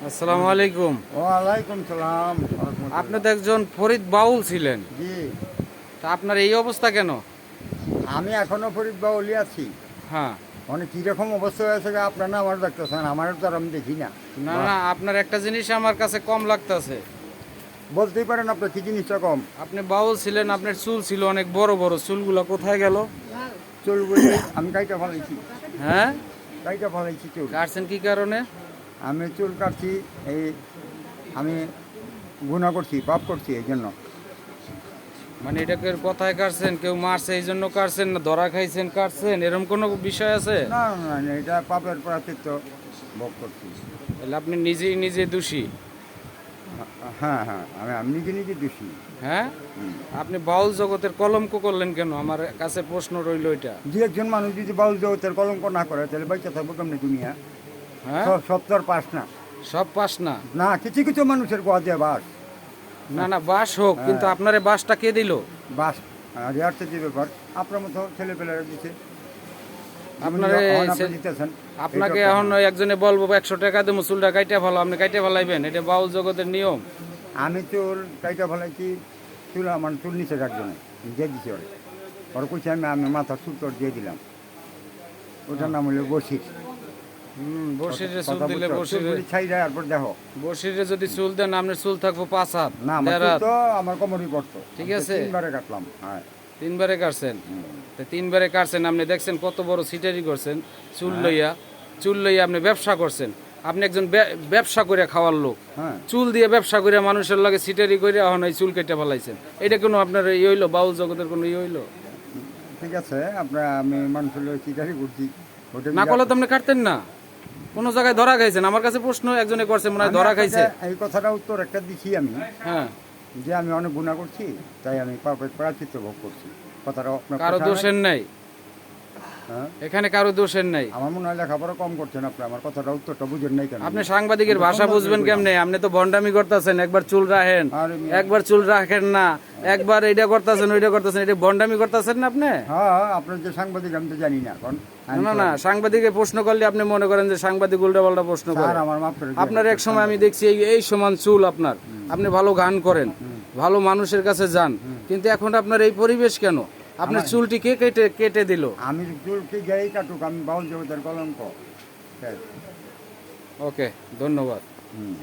আসসালামু আলাইকুম। ওয়ালাইকুম সালাম। আপনি তো একজন ফরিদ বাউল ছিলেন, জি, তা আপনার এই অবস্থা কেন? আমি এখনো ফরিদ বাউলি আছি। হ্যাঁ, মানে কীরকম অবস্থা হয়েছে আপনার না আমার দেখতেছেন, আমারও তো আর আমি দেখি না। না না, আপনার একটা জিনিস আমার কাছে কম লাগতেছে। বলতেই পারেন আপনার কি জিনিসটা কম। আপনি বাউল ছিলেন, আপনার চুল ছিল অনেক বড় বড়, চুলগুলো কোথায় গেল? চুলগুলি আমি কাইটা ফেলাইছি, হ্যাঁ, কাইটা ফেলাইছি চুল। কাটছেন কি কারণে? আমি চুল কাটছি, এই আমি গুণা করছি, পাপ করছি, এই জন্য। মানে এটাকে কোথায় কাটছেন? কেউ মারছে এই জন্য কাটছেন, না ধরা খাইছেন কাটছেন, এরকম কোনো বিষয় আছে? না না না, এটা পাপের প্রাচিত্য ভোগ করছি। তাহলে আপনি নিজেই নিজে দোষী। হ্যাঁ হ্যাঁ, আমি নিজে নিজে দোষী। হ্যাঁ, আপনি বাউল জগতের কলঙ্ক করলেন কেন? আমার কাছে প্রশ্ন রইল এটা। যে একজন মানুষ যদি বাউল জগতের কলঙ্ক না করে তাহলে বাইচা থাকবো কেমনি দুনিয়া? হ্যাঁ, সব তো আর পাস না। সব পাস না। না, কিছু কিছু মানুষের গোয়া দিয়ে বাস। না না, বাস হোক, কিন্তু আপনার এই বাসটা কে দিল? বাস রেয়ারতে যে ব্যাপার আপনার মতো ছেলে পেলেরা দিচ্ছে। আপনার দিতেছেন আপনাকে এখন ওই একজনে বলবো 100 টাকা দেবো চুলটা কাইটে ফেলো, আপনি কাইটে ফেলাইবেন? এটা বাউল জগতের নিয়ম। আমি চুল কাইটা ফেলাইছি, চুল আমার চুল নিচে একজনে দিয়ে দিচ্ছে ওরে। ওর কইছে আমি মাথার চুল তোর দিয়ে দিলাম। ওটার নাম হলো বসির। বসিরে চুল দিলে ছাই যায়, তারপর দেখো। বসিরে যদি চুল দেন আপনার চুল থাকবো 5 হাত। না, আমার চুল তো আমার কোমরই পড়তো। ঠিক আছে। 3বারে কাটলাম। হ্যাঁ, 3বারে কাটছেন। তো 3বারে কাটছেন, আপনি দেখছেন কত বড় সিটারি করছেন চুল লইয়া আপনি ব্যবসা করছেন। আপনি একজন ব্যবসা করে খাওয়ার লোক, হ্যাঁ। চুল দিয়ে ব্যবসা করে মানুষের লাগে সিটারি করে এখন এই চুল কেটে ফেলাইছেন। এটা কোনো আপনার ই হইলো? বাউল জগতের কোনো ই হইলো? ঠিক আছে, আপনার আমি মানুষের লোক চিটারি করছি। ওটা না করলে তো আপনি কাটতেন না। কোন জায়গায় ধরা খাইছেন? আমার কাছে প্রশ্ন একজনে করছে, মনে হয় ধরা খাইছে। এই কথাটা উত্তর একটা দিছি আমি, হ্যাঁ, যে আমি অনেক গুণা করছি, তাই আমি পাপের প্রায়শ্চিত্ত ভোগ করছি। কথাটা আপনার কারো পোষায় দোষের নাই? নাই, হ্যাঁ, এখানে কারো দোষের নাই। আমার মনে হয় লেখাপড়া কম করছেন আপনি, আমার কথাটা উত্তরটা বুঝেন নাই কেন? আপনি সাংবাদিকের ভাষা বুঝবেন কেমনে? আপনি তো ভন্ডামি করতেছেন, একবার চুল রাখেন, একবার চুল রাখেন না, একবার এইটা করতেছেন ওইটা করতেছেন, এটা ভন্ডামি করতেছেন না আপনি? হ্যাঁ, আপনার যে সাংবাদিক আমি তো জানি না এখন। না না, সাংবাদিকে প্রশ্ন করলে আপনি মনে করেন যে সাংবাদিক উল্টা পাল্টা প্রশ্ন করে। আমার মাপ করে দিন। আপনার এক সময় আমি দেখছি এই সমান চুল আপনার, আপনি ভালো গান করেন, ভালো মানুষের কাছে যান, কিন্তু এখন আপনার এই পরিবেশ কেন? আপনার চুলটি কে কেটে কেটে দিল? আমি চুলকে যাই কাটুক, আমি বাউল জগতের কলঙ্ক। ওকে, ধন্যবাদ। হুম।